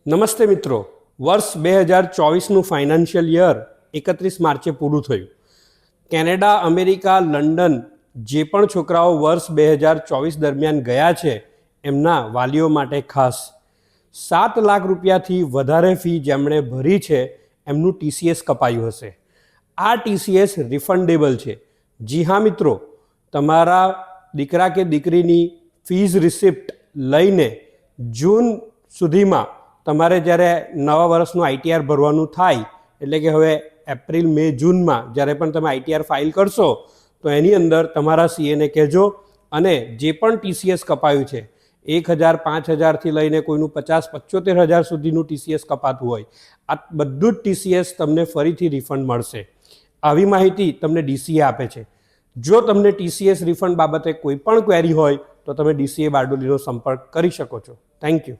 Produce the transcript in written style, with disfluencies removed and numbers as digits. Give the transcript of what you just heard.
નમસ્તે મિત્રો, વર્ષ 2024નું ફાઇનાન્શિયલ યર 31 માર્ચે પૂરું થયું. કેનેડા, અમેરિકા, લંડન જે પણ છોકરાઓ વર્ષ 2024 દરમિયાન ગયા છે એમના વાલીઓ માટે ખાસ 7 લાખ રૂપિયાથી વધારે ફી જેમણે ભરી છે એમનું TCS કપાયું હશે. આ TCS રિફંડેબલ છે. જી હા મિત્રો, તમારા દીકરા કે દીકરીની ફીઝ રિસિપ્ટ લઈને જૂન સુધીમાં તમારે જ્યારે નવા વર્ષનું ITR ભરવાનું થાય, એટલે કે હવે એપ્રિલ, મે, જૂનમાં જ્યારે પણ તમે ITR ફાઇલ કરશો તો એની અંદર તમારા CAને કહેજો અને જે પણ TCS કપાયું છે 1,000, 5,000થી લઈને કોઈનું 50,000-75,000 સુધીનું TCS કપાતું હોય, આ બધું જ TCS તમને ફરીથી રિફંડ મળશે. આવી માહિતી તમને DCA આપે છે. જો તમને TCS રિફંડ બાબતે કોઈ પણ ક્વેરી હોય તો તમે DCA બારડોલીનો સંપર્ક કરી શકો છો. Thank you.